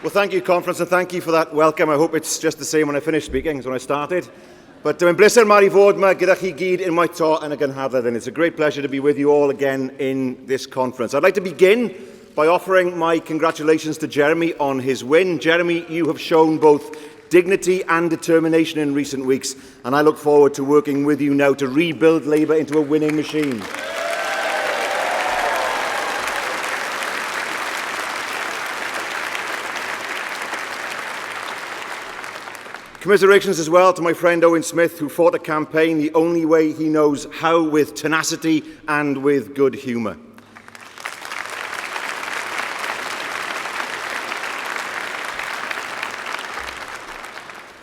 Well, thank you, Conference, and thank you for that welcome. I hope it's just the same when I finish speaking as when I started. But yn bleser mawr I fod yma gyda chi gyd unwaith to yn y gynhadledd, and it's a great pleasure to be with you all again in this conference. I'd like to begin by offering my congratulations to Jeremy on his win. Jeremy, you have shown both dignity and determination in recent weeks, and I look forward to working with you now to rebuild Labour into a winning machine. Commiserations as well to my friend Owen Smith, who fought a campaign the only way he knows how, with tenacity and with good humour.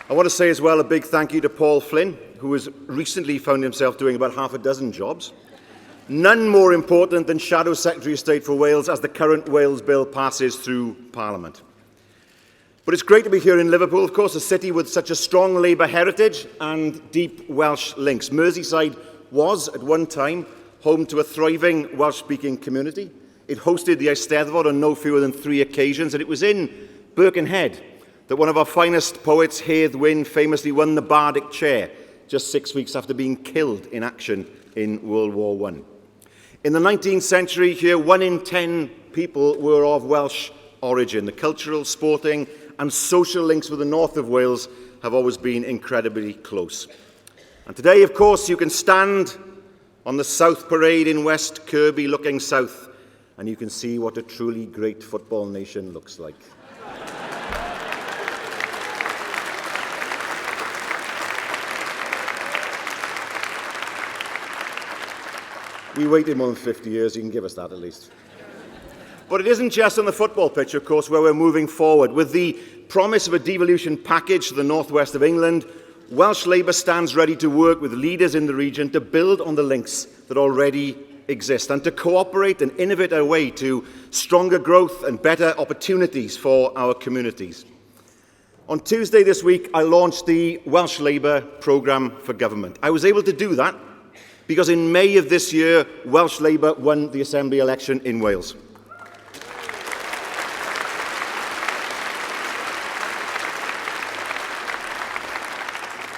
I want to say as well a big thank you to Paul Flynn, who has recently found himself doing about half a dozen jobs. None more important than Shadow Secretary of State for Wales as the current Wales Bill passes through Parliament. But it's great to be here in Liverpool, of course, a city with such a strong Labour heritage and deep Welsh links. Merseyside was, at one time, home to a thriving Welsh-speaking community. It hosted the Eisteddfod on no fewer than 3 occasions, and it was in Birkenhead that one of our finest poets, Hedd Wyn, famously won the Bardic chair just 6 weeks after being killed in action in World War I. In the 19th century here, 1 in 10 people were of Welsh origin. The cultural, sporting and social links with the north of Wales have always been incredibly close. And today, of course, you can stand on the South Parade in West Kirby looking south, and you can see what a truly great football nation looks like. We waited more than 50 years, you can give us that at least. But it isn't just on the football pitch, of course, where we're moving forward. With the promise of a devolution package to the northwest of England, Welsh Labour stands ready to work with leaders in the region to build on the links that already exist and to cooperate and innovate our way to stronger growth and better opportunities for our communities. On Tuesday this week, I launched the Welsh Labour Programme for Government. I was able to do that because in May of this year, Welsh Labour won the Assembly election in Wales.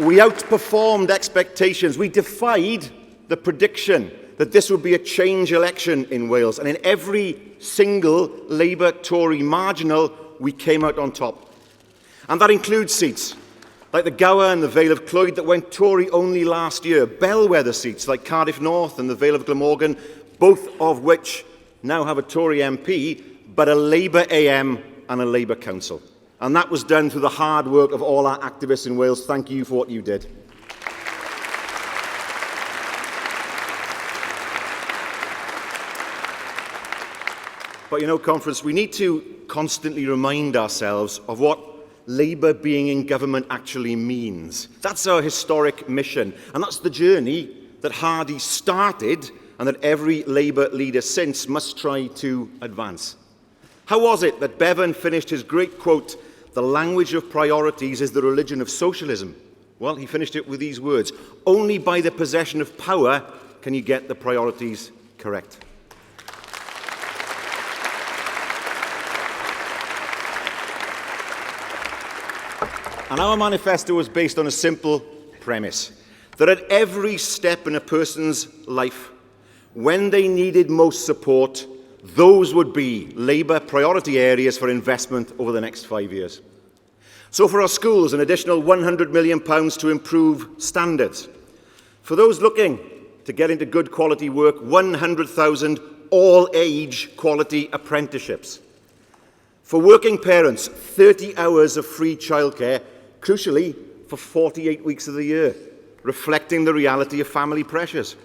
We outperformed expectations. We defied the prediction that this would be a change election in Wales. And in every single Labour-Tory marginal, we came out on top. And that includes seats like the Gower and the Vale of Clwyd that went Tory only last year, bellwether seats like Cardiff North and the Vale of Glamorgan, both of which now have a Tory MP, but a Labour AM and a Labour council. And that was done through the hard work of all our activists in Wales. Thank you for what you did. But you know, Conference, we need to constantly remind ourselves of what Labour being in government actually means. That's our historic mission. And that's the journey that Hardy started and that every Labour leader since must try to advance. How was it that Bevan finished his great quote, "The language of priorities is the religion of socialism"? Well, he finished it with these words: "Only by the possession of power can you get the priorities correct." And our manifesto was based on a simple premise, that at every step in a person's life, when they needed most support, those would be Labour priority areas for investment over the next 5 years. So for our schools, an additional £100 million to improve standards. For those looking to get into good quality work, 100,000 all-age quality apprenticeships. For working parents, 30 hours of free childcare, crucially for 48 weeks of the year, reflecting the reality of family pressures.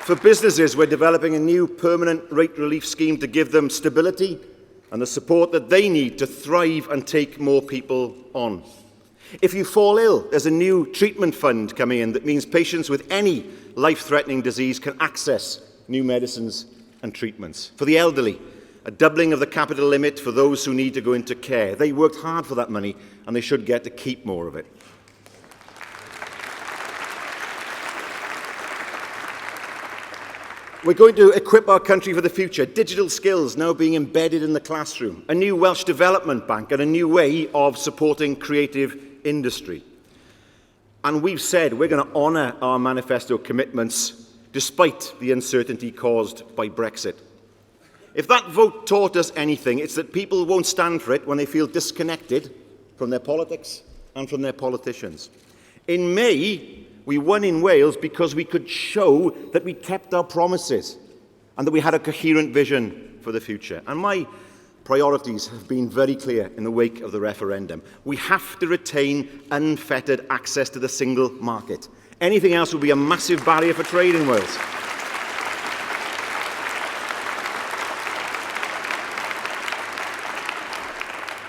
For businesses, we're developing a new permanent rate relief scheme to give them stability and the support that they need to thrive and take more people on. If you fall ill, there's a new treatment fund coming in that means patients with any life-threatening disease can access new medicines and treatments. For the elderly, a doubling of the capital limit for those who need to go into care. They worked hard for that money and they should get to keep more of it. We're going to equip our country for the future. Digital skills now being embedded in the classroom. A new Welsh Development Bank and a new way of supporting creative industry. And we've said we're going to honour our manifesto commitments despite the uncertainty caused by Brexit. If that vote taught us anything, it's that people won't stand for it when they feel disconnected from their politics and from their politicians. In May, we won in Wales because we could show that we kept our promises and that we had a coherent vision for the future. And my priorities have been very clear in the wake of the referendum. We have to retain unfettered access to the single market. Anything else will be a massive barrier for trade in Wales.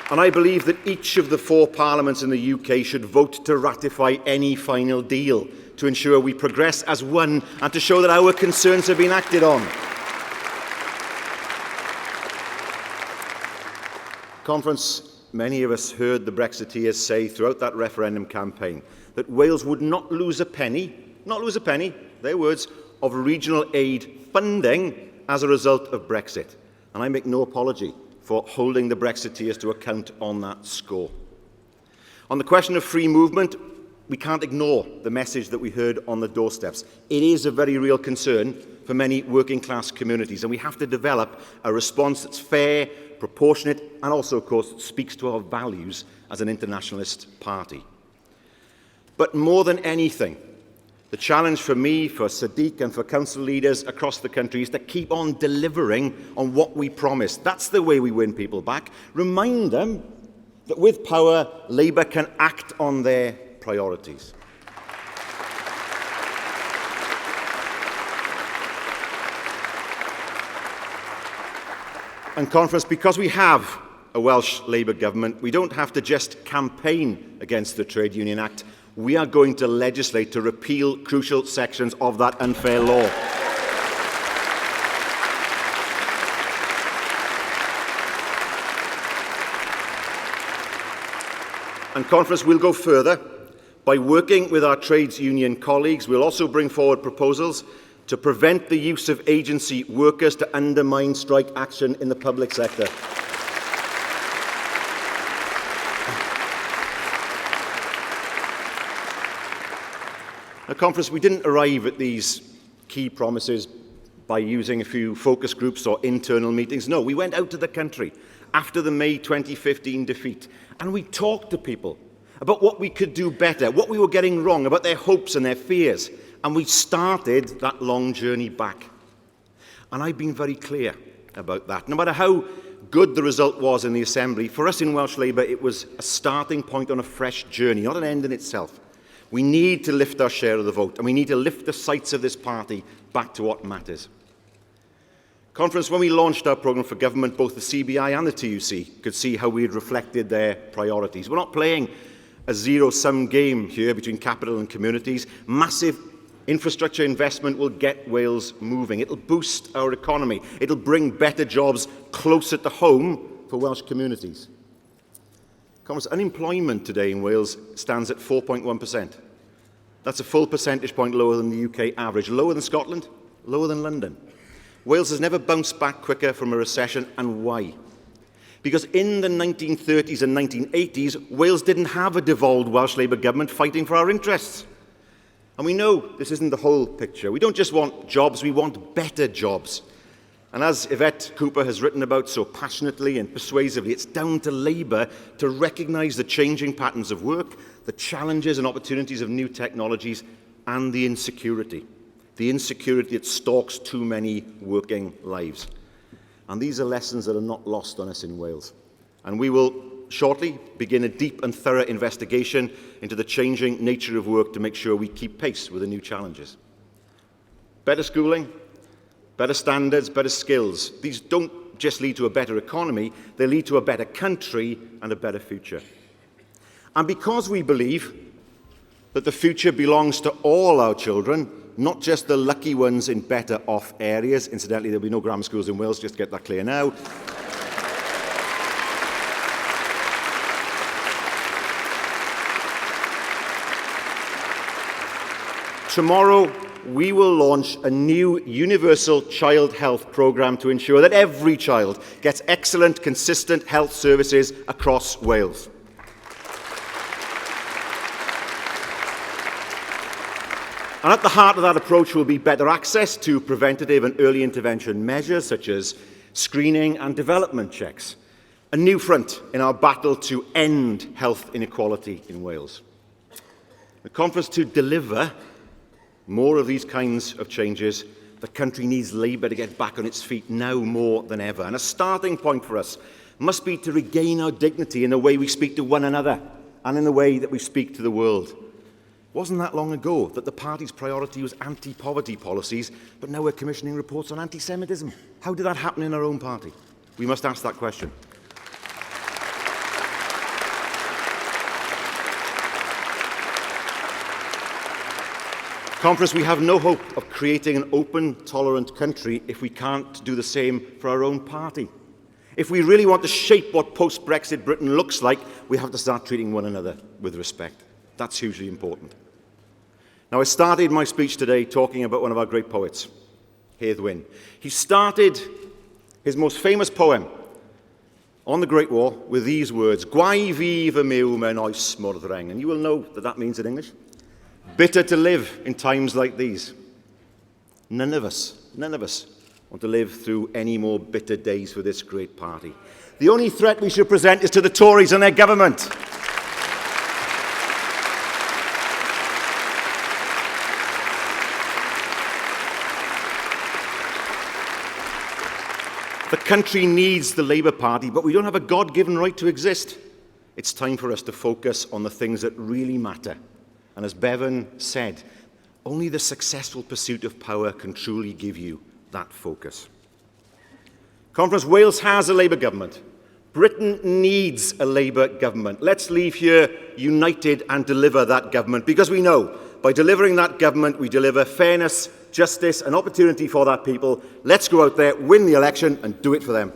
And I believe that each of the 4 parliaments in the UK should vote to ratify any final deal to ensure we progress as one and to show that our concerns have been acted on. Conference, many of us heard the Brexiteers say throughout that referendum campaign that Wales would not lose a penny, their words, of regional aid funding as a result of Brexit. And I make no apology for holding the Brexiteers to account on that score. On the question of free movement, we can't ignore the message that we heard on the doorsteps. It is a very real concern for many working-class communities, and we have to develop a response that's fair, proportionate, and also, of course, speaks to our values as an internationalist party. But more than anything, the challenge for me, for Sadiq, and for council leaders across the country is to keep on delivering on what we promised. That's the way we win people back. Remind them that with power, Labour can act on their priorities. And Conference, because we have a Welsh Labour government, we don't have to just campaign against the Trade Union Act. We are going to legislate to repeal crucial sections of that unfair law. And Conference will go further. By working with our trades union colleagues, we'll also bring forward proposals to prevent the use of agency workers to undermine strike action in the public sector. Now, Conference, we didn't arrive at these key promises by using a few focus groups or internal meetings. No, we went out to the country after the May 2015 defeat, and we talked to people about what we could do better, what we were getting wrong, about their hopes and their fears, and we started that long journey back. And I've been very clear about that. No matter how good the result was in the Assembly, for us in Welsh Labour, it was a starting point on a fresh journey, not an end in itself. We need to lift our share of the vote, and we need to lift the sights of this party back to what matters. Conference, when we launched our programme for government, both the CBI and the TUC could see how we had reflected their priorities. We're not playing a zero-sum game here between capital and communities. Massive infrastructure investment will get Wales moving. It'll boost our economy. It'll bring better jobs closer to home for Welsh communities. Conference, unemployment today in Wales stands at 4.1%. That's a full percentage point lower than the UK average, lower than Scotland, lower than London. Wales has never bounced back quicker from a recession, and why? Because in the 1930s and 1980s, Wales didn't have a devolved Welsh Labour government fighting for our interests. And we know this isn't the whole picture. We don't just want jobs, we want better jobs. And as Yvette Cooper has written about so passionately and persuasively, it's down to Labour to recognise the changing patterns of work, the challenges and opportunities of new technologies, and the insecurity that stalks too many working lives. And these are lessons that are not lost on us in Wales. And we will shortly begin a deep and thorough investigation into the changing nature of work to make sure we keep pace with the new challenges. Better schooling, better standards, better skills. These don't just lead to a better economy, they lead to a better country and a better future. And because we believe that the future belongs to all our children, not just the lucky ones in better off areas. Incidentally, there'll be no grammar schools in Wales, just to get that clear now. Tomorrow we will launch a new universal child health programme to ensure that every child gets excellent, consistent health services across Wales. And at the heart of that approach will be better access to preventative and early intervention measures such as screening and development checks, a new front in our battle to end health inequality in Wales. The conference to deliver more of these kinds of changes, the country needs Labour to get back on its feet now more than ever. And a starting point for us must be to regain our dignity in the way we speak to one another and in the way that we speak to the world. It wasn't that long ago that the party's priority was anti-poverty policies, but now we're commissioning reports on anti-Semitism. How did that happen in our own party? We must ask that question. Conference, we have no hope of creating an open, tolerant country if we can't do the same for our own party. If we really want to shape what post-Brexit Britain looks like, we have to start treating one another with respect. That's hugely important. Now, I started my speech today talking about one of our great poets, Carwyn. He started his most famous poem on the Great War with these words, Gwae fi fy myw mewn oes morddreng. And you will know that that means in English. Bitter to live in times like these. None of us want to live through any more bitter days for this great party. The only threat we should present is to the Tories and their government. The country needs the Labour Party, but we don't have a God-given right to exist. It's time for us to focus on the things that really matter. And as Bevan said, only the successful pursuit of power can truly give you that focus. Conference, Wales has a Labour government. Britain needs a Labour government. Let's leave here united and deliver that government, because we know by delivering that government, we deliver fairness, justice and opportunity for that people. Let's go out there, win the election and do it for them.